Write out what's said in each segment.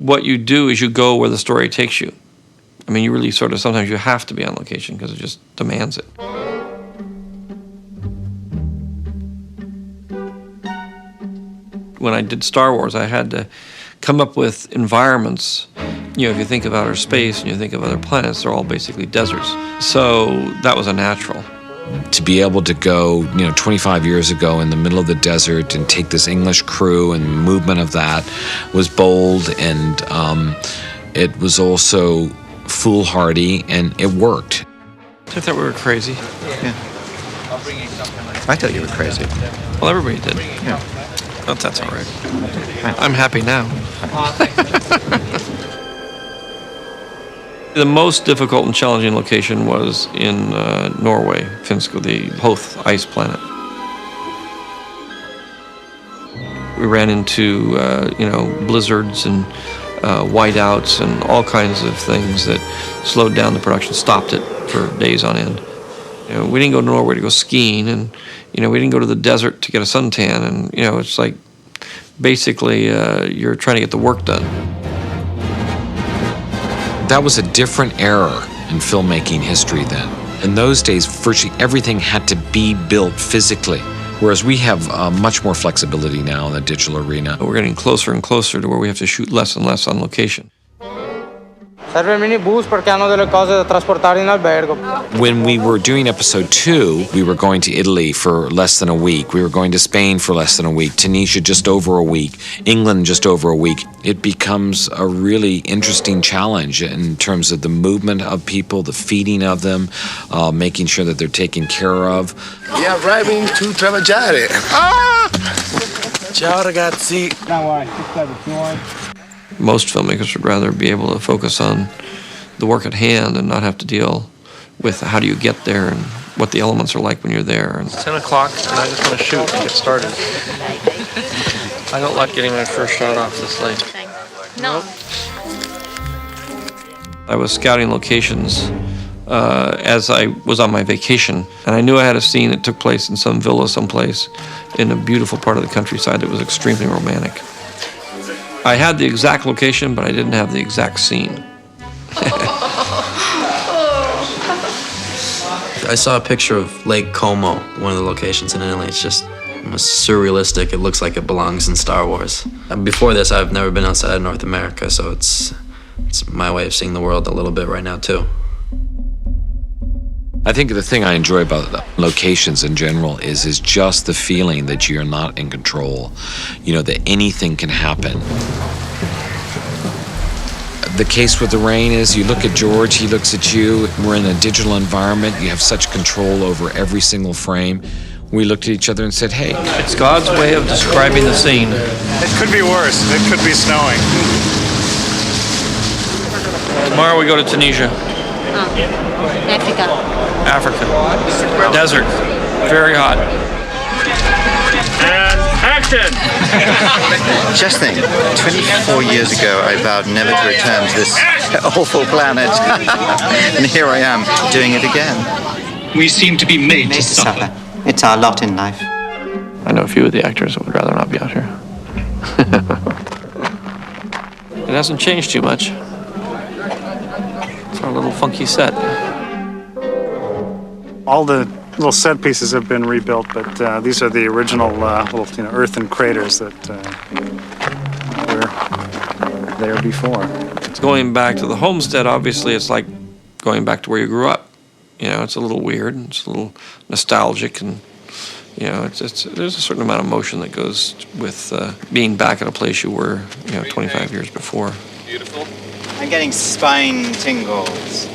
What you do is you go where the story takes you. I mean, you really sort of, sometimes you have to be on location because it just demands it. When I did Star Wars, I had to come up with environments. You know, if you think of outer space and you think of other planets, they're all basically deserts. So that was a natural. To be able to go, 25 years ago in the middle of the desert and take this English crew and movement of that was bold, and it was also foolhardy, and it worked. I thought we were crazy. Yeah. I thought you were crazy. Well, everybody did. Yeah. But that's all right. I'm happy now. The most difficult and challenging location was in Norway, Finsko, the Hoth ice planet. We ran into, blizzards and whiteouts and all kinds of things that slowed down the production, stopped it for days on end. We didn't go to Norway to go skiing, and we didn't go to the desert to get a suntan, and it's like basically you're trying to get the work done. That was a different era in filmmaking history then. In those days, virtually everything had to be built physically, whereas we have much more flexibility now in the digital arena. We're getting closer and closer to where we have to shoot less and less on location. When we were doing episode 2, we were going to Italy for less than a week. We were going to Spain for less than a week. Tunisia just over a week. England just over a week. It becomes a really interesting challenge in terms of the movement of people, the feeding of them, making sure that they're taken care of. Yeah, arriving to Travagliare. Ciao ragazzi. Most filmmakers would rather be able to focus on the work at hand and not have to deal with how do you get there and what the elements are like when you're there. It's 10 o'clock and I just want to shoot and get started. I don't like getting my first shot off this late. No. I was scouting locations as I was on my vacation, and I knew I had a scene that took place in some villa someplace in a beautiful part of the countryside that was extremely romantic. I had the exact location, but I didn't have the exact scene. I saw a picture of Lake Como, one of the locations in Italy. It's just surrealistic. It looks like it belongs in Star Wars. And before this, I've never been outside of North America, so it's my way of seeing the world a little bit right now, too. I think the thing I enjoy about the locations in general is just the feeling that you're not in control, that anything can happen. The case with the rain is you look at George, he looks at you, we're in a digital environment, you have such control over every single frame. We looked at each other and said, hey. It's God's way of describing the scene. It could be worse. It could be snowing. Tomorrow we go to Tunisia. Africa. Desert. Very hot. And action! Just think, 24 years ago, I vowed never to return to this awful planet. And here I am, doing it again. We seem to be made to suffer. It's our lot in life. I know a few of the actors that would rather not be out here. It hasn't changed too much. It's our little funky set. All the little set pieces have been rebuilt, but these are the original little earthen craters that were there before. It's going back to the homestead. Obviously, it's like going back to where you grew up. It's a little weird. It's a little nostalgic, and there's a certain amount of emotion that goes with being back at a place you were 25 years before. Beautiful. I'm getting spine tingles.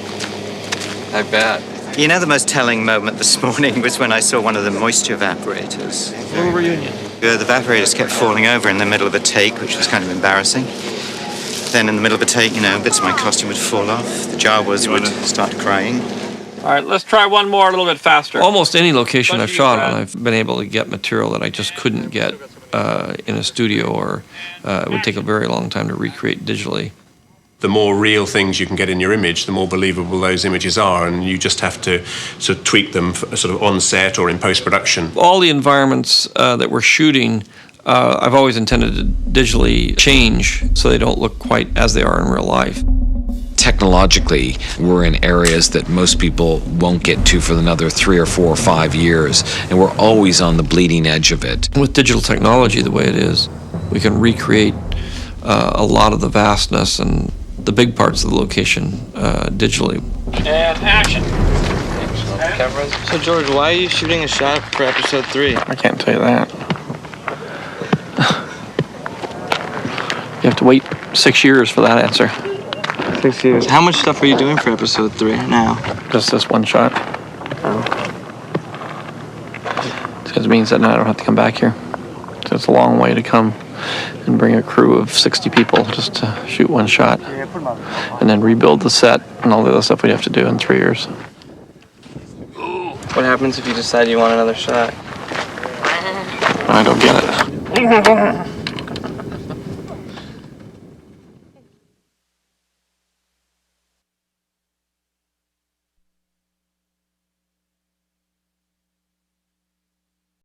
I bet. The most telling moment this morning was when I saw one of the moisture evaporators. A little reunion. The evaporators kept falling over in the middle of a take, which was kind of embarrassing. Then in the middle of a take, bits of my costume would fall off. The Jawas would start crying. All right, let's try one more a little bit faster. Almost any location I've shot on, I've been able to get material that I just couldn't get in a studio, or it would take a very long time to recreate digitally. The more real things you can get in your image, the more believable those images are, and you just have to sort of tweak them sort of on set or in post-production. All the environments that we're shooting I've always intended to digitally change so they don't look quite as they are in real life. Technologically, we're in areas that most people won't get to for another 3 or 4 or 5 years, and we're always on the bleeding edge of it. With digital technology the way it is, we can recreate a lot of the vastness and the big parts of the location digitally. And action. So George, why are you shooting a shot for episode 3? I can't tell you that. You have to wait 6 years for that answer. 6 years. How much stuff are you doing for episode 3 now? Just this one shot. Because it means that now I don't have to come back here. So it's a long way to come and bring a crew of 60 people just to shoot one shot. And then rebuild the set and all the other stuff we'd have to do in 3 years. What happens if you decide you want another shot? I don't get it.